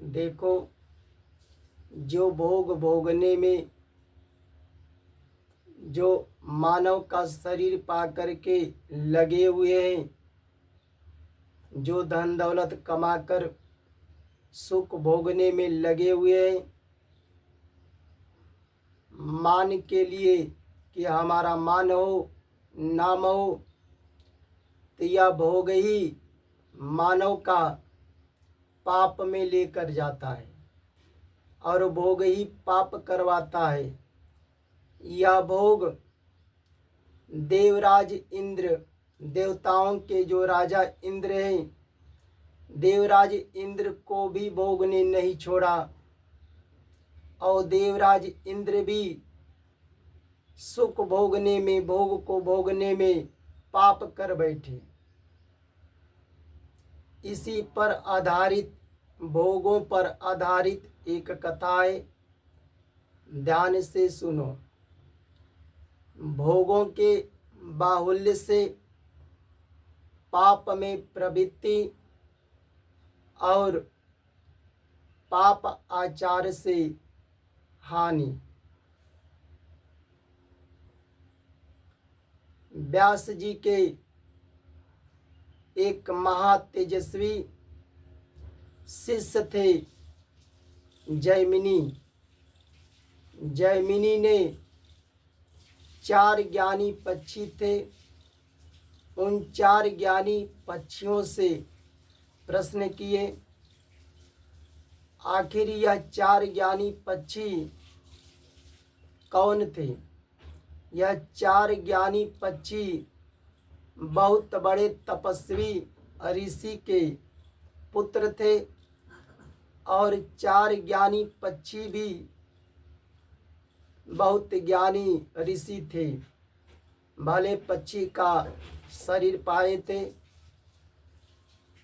देखो, जो भोग भोगने में जो मानव का शरीर पा करके लगे हुए हैं, जो धन दौलत कमाकर सुख भोगने में लगे हुए हैं, मान के लिए कि हमारा मान हो नाम हो, तो यह भोग ही मानव का पाप में लेकर जाता है और भोग ही पाप करवाता है। यह भोग देवराज इंद्र, देवताओं के जो राजा इंद्र हैं, देवराज इंद्र को भी भोग ने नहीं छोड़ा और देवराज इंद्र भी सुख भोगने में, भोग को भोगने में पाप कर बैठे। इसी पर आधारित, भोगों पर आधारित एक कथा है, ध्यान से सुनो। भोगों के बाहुल्य से पाप में प्रवृत्ति और पाप आचार से हानि। व्यास जी के एक महातेजस्वी शिष्य थे जैमिनी। जैमिनी ने 4 ज्ञानी पक्षी थे। उन 4 ज्ञानी पक्षियों से प्रश्न किए। आखिर यह 4 ज्ञानी पक्षी कौन थे? यह 4 ज्ञानी पक्षी बहुत बड़े तपस्वी ऋषि के पुत्र थे और 4 ज्ञानी पक्षी भी बहुत ज्ञानी ऋषि थे। भले पक्षी का शरीर पाए थे।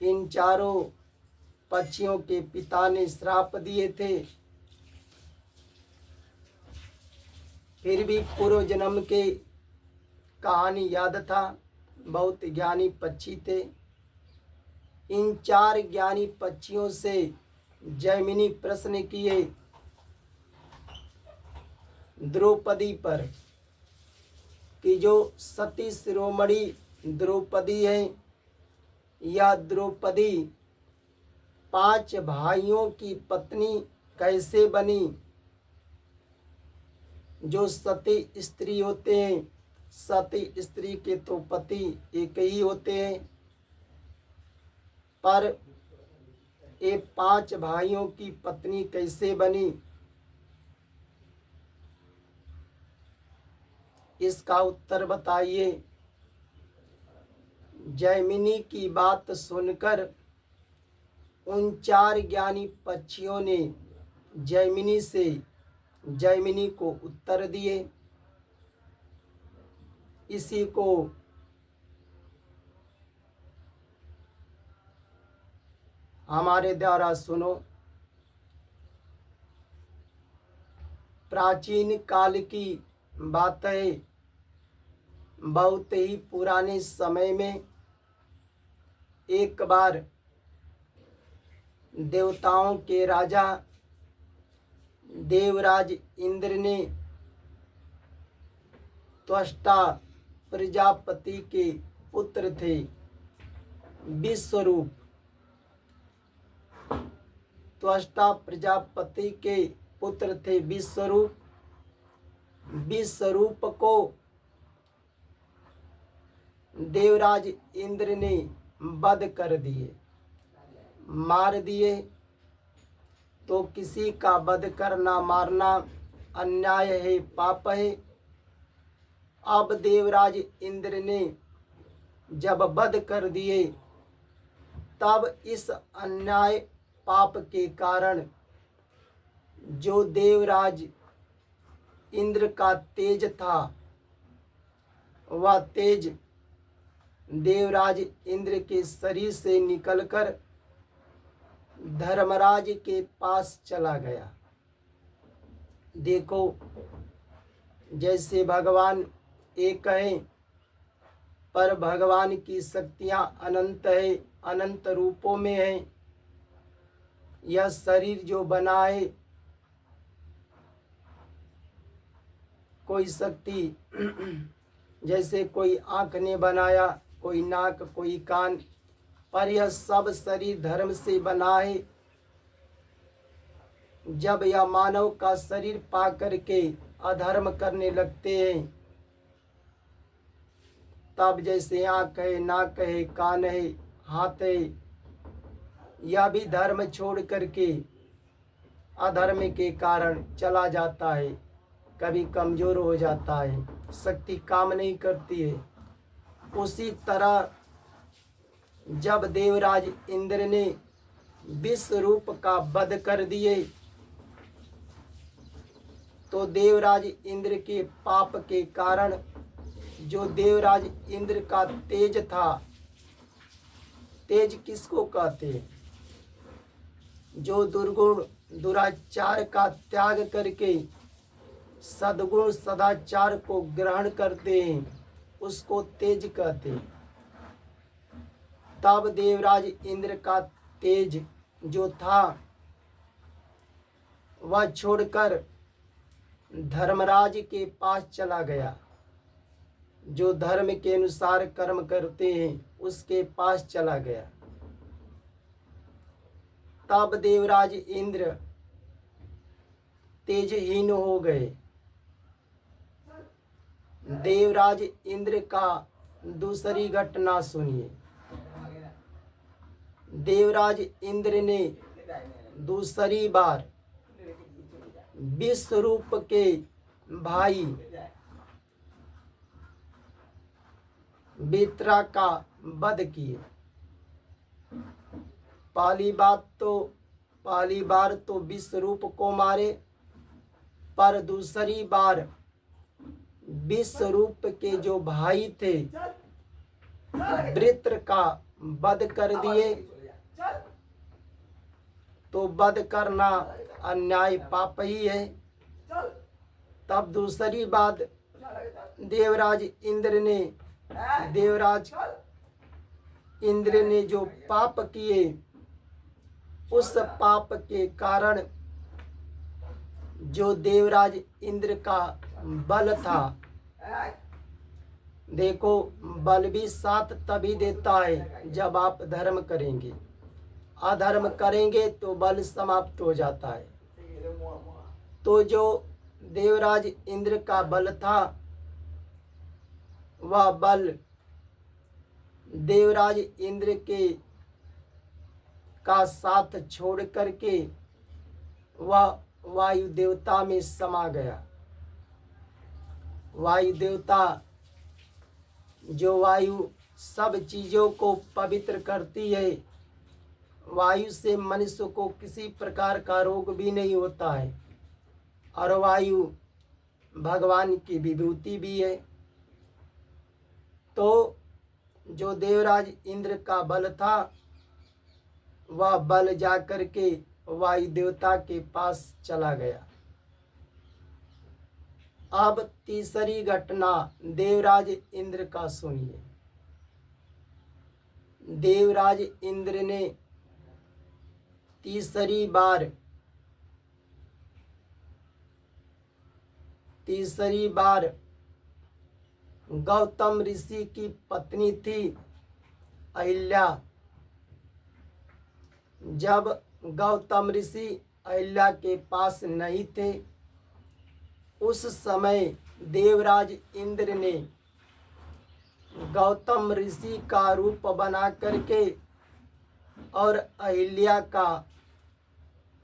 इन चारों पक्षियों के पिता ने श्राप दिए थे। फिर भी पूर्व जन्म के कहानी याद था। बहुत ज्ञानी पक्षी थे। इन 4 ज्ञानी पक्षियों से जैमिनी प्रश्न किए द्रौपदी पर कि जो सती शिरोमणि द्रौपदी है, यह द्रौपदी 5 भाइयों की पत्नी कैसे बनी? जो सती स्त्री होते हैं, सती स्त्री के तो पति एक ही होते हैं, पर ये 5 भाइयों की पत्नी कैसे बनी? इसका उत्तर बताइए। जैमिनी की बात सुनकर उन 4 ज्ञानी पक्षियों ने जैमिनी को उत्तर दिए। इसी को हमारे द्वारा सुनो। प्राचीन काल की बात है। बहुत ही पुराने समय में एक बार देवताओं के राजा देवराज इंद्र ने त्वष्टा प्रजापति के पुत्र थे विश्वरूप। त्वष्टा प्रजापति के पुत्र थे विश्वरूप। विश्वरूप को देवराज इंद्र ने वध कर दिए, मार दिए। तो किसी का वध करना, मारना अन्याय है, पाप है। अब देवराज इंद्र ने जब वध कर दिए, तब इस अन्याय पाप के कारण जो देवराज इंद्र का तेज था, वह तेज देवराज इंद्र के शरीर से निकलकर धर्मराज के पास चला गया। देखो, जैसे भगवान एक है, पर भगवान की शक्तियां अनंत है, अनंत रूपों में है। यह शरीर जो बना है, कोई शक्ति जैसे कोई आँख ने बनाया, कोई नाक, कोई कान, पर यह सब शरीर धर्म से बना है। जब यह मानव का शरीर पा करके अधर्म करने लगते हैं, तब जैसे आँख है, नाक है, कान है, हाथ है, यह भी धर्म छोड़ करके अधर्म के कारण चला जाता है, कभी कमजोर हो जाता है, शक्ति काम नहीं करती है। उसी तरह जब देवराज इंद्र ने विश्व रूप का वध कर दिए, तो देवराज इंद्र के पाप के कारण जो देवराज इंद्र का तेज था, तेज किसको कहते हैं? जो दुर्गुण दुराचार का त्याग करके सद्गुण सदाचार को ग्रहण करते हैं, उसको तेज कहते हैं। तब देवराज इंद्र का तेज जो था, वह छोड़कर धर्मराज के पास चला गया। जो धर्म के अनुसार कर्म करते हैं, उसके पास चला गया। तब देवराज इंद्र तेजहीन हो गए। देवराज इंद्र का दूसरी घटना सुनिए। देवराज इंद्र ने दूसरी बार विश्वरूप के भाई बेत्रा का वध किए। पहली बार तो विश्वरूप को मारे, पर दूसरी बार विश्वरूप के जो भाई थे वृत्र का वध कर दिए। तो वध करना अन्याय पाप ही है। तब दूसरी बात देवराज इंद्र ने जो पाप किए, उस पाप के कारण जो देवराज इंद्र का बल था, देखो बल भी साथ तभी देता है जब आप धर्म करेंगे। अधर्म करेंगे तो बल समाप्त हो जाता है। तो जो देवराज इंद्र का बल था, वह बल देवराज इंद्र के का साथ छोड़ करके वह वायु देवता में समा गया। वायु देवता जो वायु सब चीज़ों को पवित्र करती है, वायु से मनुष्य को किसी प्रकार का रोग भी नहीं होता है, और वायु भगवान की विभूति भी है। तो जो देवराज इंद्र का बल था, वह बल जा करके वायु देवता के पास चला गया। अब तीसरी घटना देवराज इंद्र का सुनिए। देवराज इंद्र ने तीसरी बार गौतम ऋषि की पत्नी थी अहिल्या। जब गौतम ऋषि अहिल्या के पास नहीं थे, उस समय देवराज इंद्र ने गौतम ऋषि का रूप बना करके और अहिल्या का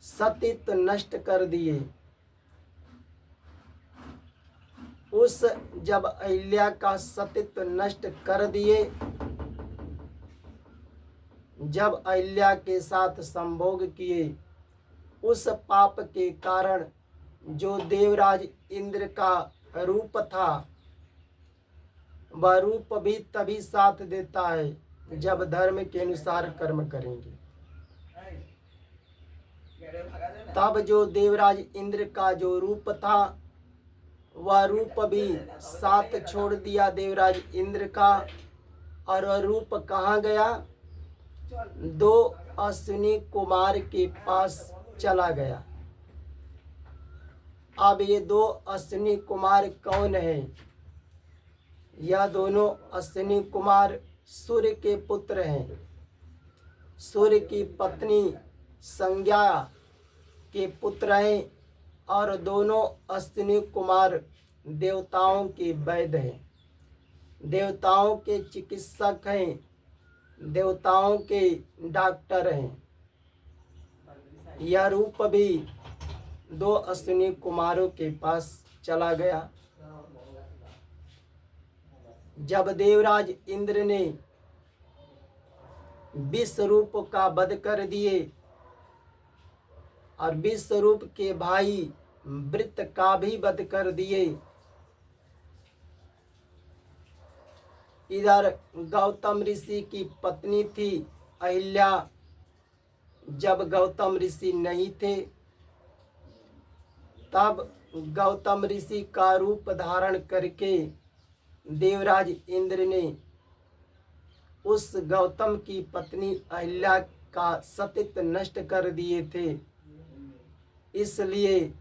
सतीत्व नष्ट कर दिए। जब अहिल्या का सतीत्व नष्ट कर दिए, जब अहिल्या के साथ संभोग किए, उस पाप के कारण जो देवराज इंद्र का रूप था, वह रूप भी तभी साथ देता है जब धर्म के अनुसार कर्म करेंगे। तब जो देवराज इंद्र का जो रूप था, वह रूप भी साथ छोड़ दिया देवराज इंद्र का। और वह रूप कहाँ गया? 2 अश्विनी कुमार के पास चला गया। अब ये दो अश्विनी कुमार कौन हैं? यह दोनों अश्विनी कुमार सूर्य के पुत्र हैं। सूर्य की पत्नी संज्ञा के पुत्र हैं और दोनों अश्विनी कुमार देवताओं के वैद्य हैं, देवताओं के चिकित्सक हैं, देवताओं के डॉक्टर हैं। यह रूप भी दो अश्विनी कुमारों के पास चला गया। जब देवराज इंद्र ने विश्वरूप का वध कर दिए और विश्वरूप के भाई वृत्त का भी वध कर दिए, इधर गौतम ऋषि की पत्नी थी अहिल्या। जब गौतम ऋषि नहीं थे तब गौतम ऋषि का रूप धारण करके देवराज इंद्र ने उस गौतम की पत्नी अहिल्या का सतीत्व नष्ट कर दिए थे। इसलिए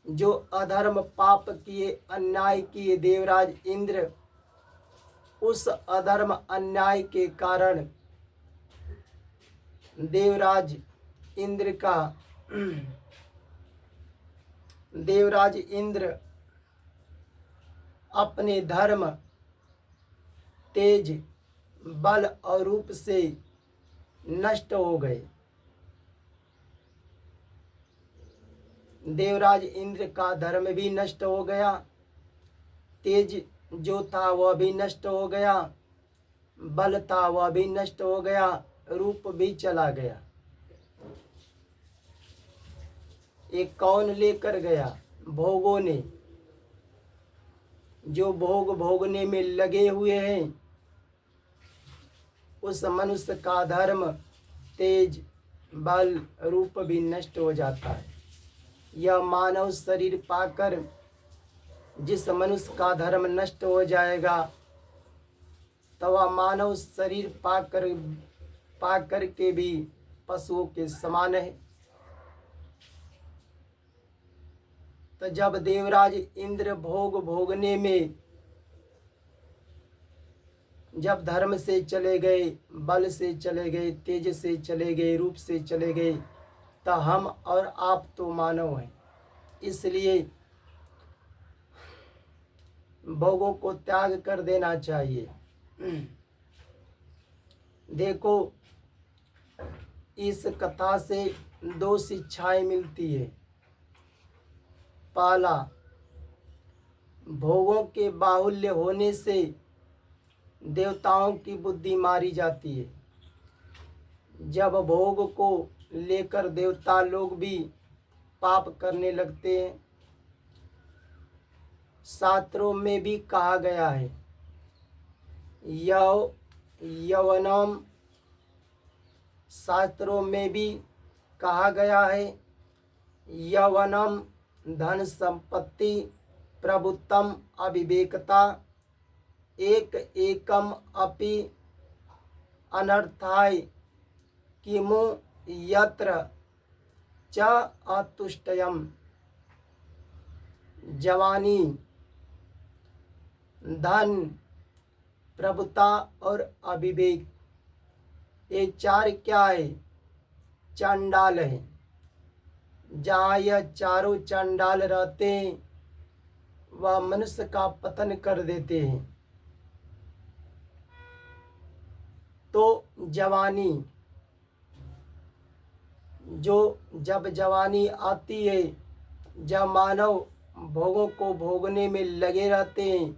जो अधर्म पाप किए, अन्याय किए देवराज इंद्र, उस अधर्म अन्याय के कारण देवराज इंद्र अपने धर्म, तेज, बल और रूप से नष्ट हो गए। देवराज इंद्र का धर्म भी नष्ट हो गया, तेज जो था वह भी नष्ट हो गया, बल था वह भी नष्ट हो गया, रूप भी चला गया। ये कौन लेकर गया? भोगों ने। जो भोग भोगने में लगे हुए हैं, उस मनुष्य का धर्म, तेज, बल, रूप भी नष्ट हो जाता है। यह मानव शरीर पाकर जिस मनुष्य का धर्म नष्ट हो जाएगा तो वह मानव शरीर पाकर के भी पशुओं के समान है। तो जब देवराज इंद्र भोग भोगने में जब धर्म से चले गए, बल से चले गए, तेज से चले गए, रूप से चले गए, तो हम और आप तो मानव हैं। इसलिए भोगों को त्याग कर देना चाहिए। देखो, इस कथा से दो शिक्षाएं मिलती है। पहला, भोगों के बाहुल्य होने से देवताओं की बुद्धि मारी जाती है। जब भोग को लेकर देवता लोग भी पाप करने लगते हैं। शास्त्रों में भी कहा गया है, यवनम, शास्त्रों में भी कहा गया है, यवनम धन संपत्ति प्रभुत्तम अविवेकता एक एकम अपि अनर्थाय किमु यत्र च अतुष्टयम। जवानी, धन, प्रभुता और अविवेक, ये चार क्या है? चांडाल है। जहाँ यह चारों चांडाल रहते हैं वह मनुष्य का पतन कर देते हैं। तो जवानी, जब जवानी आती है, जब मानव भोगों को भोगने में लगे रहते हैं,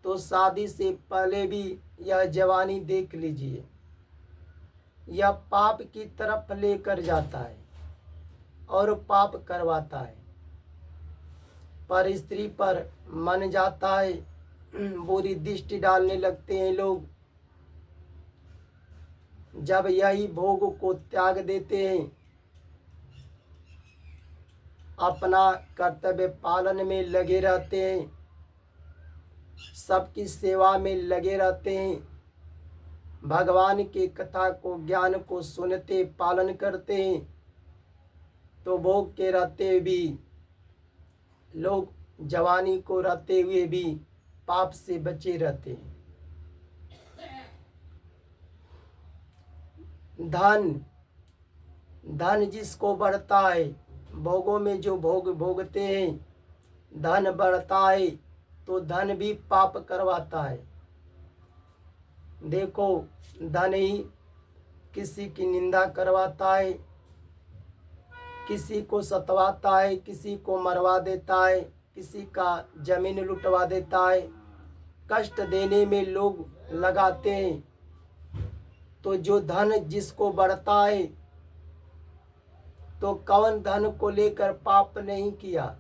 तो शादी से पहले भी यह जवानी देख लीजिए, यह पाप की तरफ लेकर जाता है और पाप करवाता है। पर स्त्री पर मन जाता है, बुरी दृष्टि डालने लगते हैं लोग। जब यही भोग को त्याग देते हैं, अपना कर्तव्य पालन में लगे रहते हैं, सबकी सेवा में लगे रहते हैं, भगवान की कथा को, ज्ञान को सुनते, पालन करते हैं, तो भोग के रहते भी लोग जवानी को रहते हुए भी पाप से बचे रहते हैं। धन धन जिसको बढ़ता है, भोगों में जो भोग भोगते हैं, धन बढ़ता है तो धन भी पाप करवाता है। देखो, धन ही किसी की निंदा करवाता है, किसी को सतवाता है, किसी को मरवा देता है, किसी का जमीन लुटवा देता है, कष्ट देने में लोग लगाते हैं। तो जो धन जिसको बढ़ता है, तो कौन धन को लेकर पाप नहीं किया।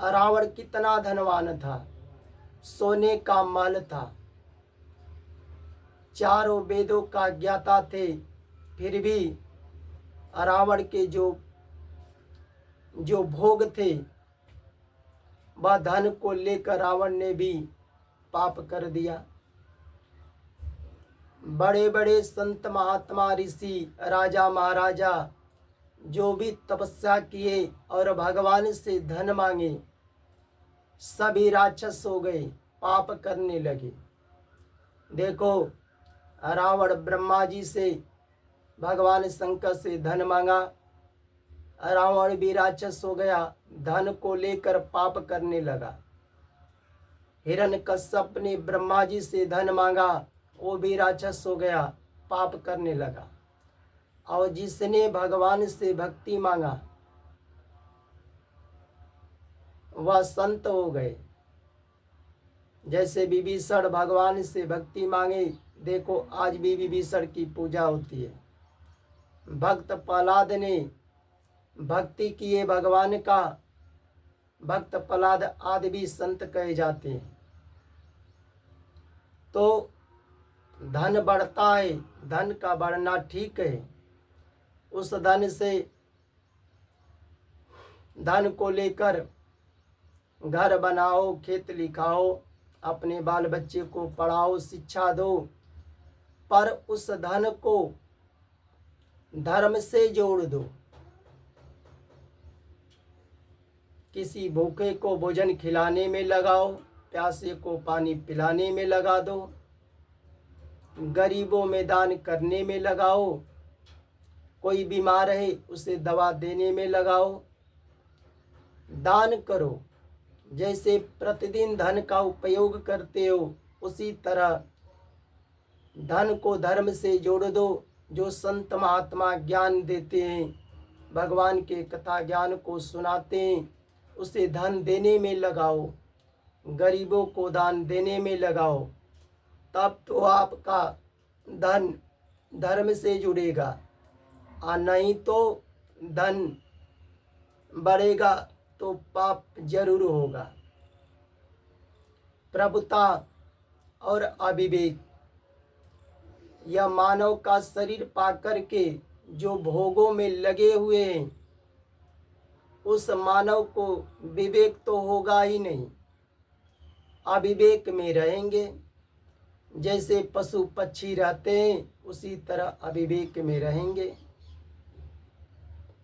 रावण कितना धनवान था, सोने का महल था, चारों वेदों का ज्ञाता थे, फिर भी रावण के जो भोग थे, वह धन को लेकर रावण ने भी पाप कर दिया। बड़े बड़े संत महात्मा ऋषि राजा महाराजा जो भी तपस्या किए और भगवान से धन मांगे, सभी राक्षस हो गए, पाप करने लगे। देखो, रावण ब्रह्मा जी से, भगवान शंकर से धन मांगा, रावण भी राक्षस हो गया, धन को लेकर पाप करने लगा। हिरण्यकश्यप ने ब्रह्मा जी से धन मांगा, वो भी राक्षस हो गया, पाप करने लगा। और जिसने भगवान से भक्ति मांगा, वह संत हो गए। जैसे विभीषण भगवान से भक्ति मांगे, देखो आज भी विभीषण की पूजा होती है। भक्त प्रहलाद ने भक्ति किए भगवान का, भक्त प्रहलाद आदि भी संत कहे जाते हैं। तो धन बढ़ता है, धन का बढ़ना ठीक है। उस धन से, धन को लेकर घर बनाओ, खेत लिखाओ, अपने बाल बच्चे को पढ़ाओ, शिक्षा दो, पर उस धन को धर्म से जोड़ दो। किसी भूखे को भोजन खिलाने में लगाओ, प्यासे को पानी पिलाने में लगा दो, गरीबों में दान करने में लगाओ, कोई बीमार है उसे दवा देने में लगाओ। दान करो, जैसे प्रतिदिन धन का उपयोग करते हो, उसी तरह धन को धर्म से जोड़ दो। जो संत महात्मा ज्ञान देते हैं, भगवान के कथा ज्ञान को सुनाते हैं, उसे धन देने में लगाओ, गरीबों को दान देने में लगाओ, तब तो आपका धन धर्म से जुड़ेगा। और नहीं तो धन बढ़ेगा तो पाप जरूर होगा। प्रभुता और अविवेक, यह मानव का शरीर पाकर के जो भोगों में लगे हुए हैं, उस मानव को विवेक तो होगा ही नहीं, अविवेक में रहेंगे। जैसे पशु पक्षी रहते हैं, उसी तरह अविवेक में रहेंगे।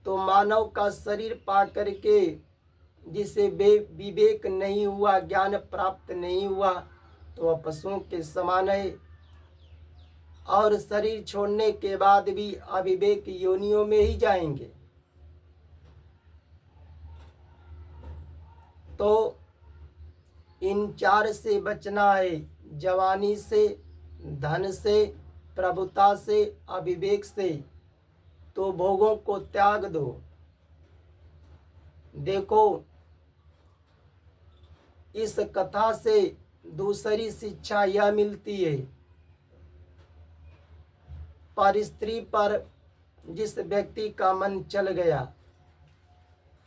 तो मानव का शरीर पा करके जिसे विवेक नहीं हुआ, ज्ञान प्राप्त नहीं हुआ, तो वह पशुओं के समान है। और शरीर छोड़ने के बाद भी अविवेक योनियों में ही जाएंगे। तो इन चार से बचना है, जवानी से, धन से, प्रभुता से, अविवेक से। तो भोगों को त्याग दो। देखो, इस कथा से दूसरी शिक्षा यह मिलती है, पर स्त्री पर जिस व्यक्ति का मन चल गया,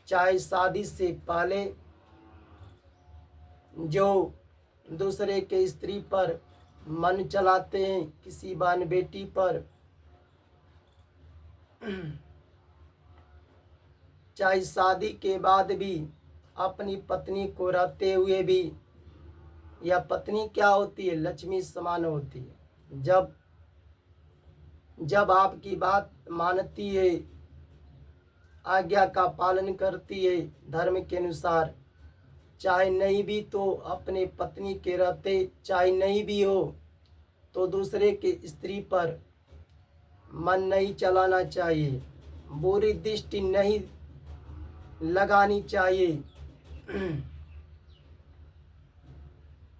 चाहे शादी से पहले जो दूसरे के स्त्री पर मन चलाते हैं, किसी बहन बेटी पर, चाहे शादी के बाद भी अपनी पत्नी को रहते हुए भी यह पत्नी क्या होती है? लक्ष्मी समान होती है। जब आपकी बात मानती है, आज्ञा का पालन करती है धर्म के अनुसार, चाहे नहीं भी तो अपने पत्नी के रहते, चाहे नहीं भी हो तो दूसरे के स्त्री पर मन नहीं चलाना चाहिए, बुरी दृष्टि नहीं लगानी चाहिए।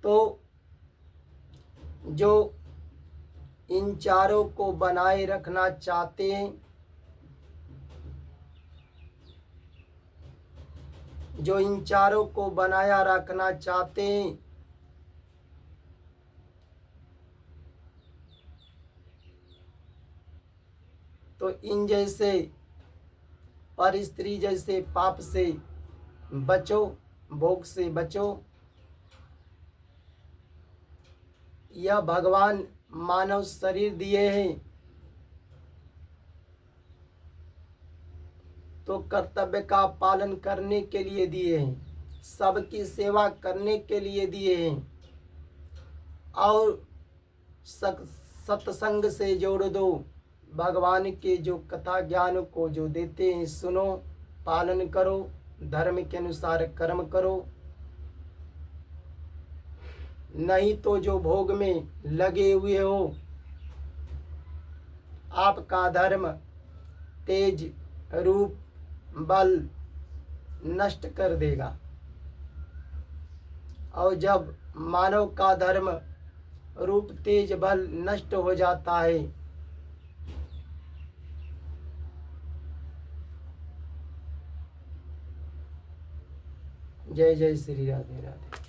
तो जो इन चारों को बनाए रखना चाहते हैं, जो इन चारों को बनाया रखना चाहते हैं, तो इन जैसे पर स्त्री जैसे पाप से बचो, भोग से बचो। यह भगवान मानव शरीर दिए हैं तो कर्तव्य का पालन करने के लिए दिए हैं, सबकी सेवा करने के लिए दिए हैं, और सत्संग से जोड़ दो। भगवान के जो कथा ज्ञान को जो देते हैं सुनो, पालन करो, धर्म के अनुसार कर्म करो। नहीं तो जो भोग में लगे हुए हो, आपका धर्म, तेज, रूप, बल नष्ट कर देगा। और जब मानव का धर्म, रूप, तेज, बल नष्ट हो जाता है, जय जय श्री राधे राधे।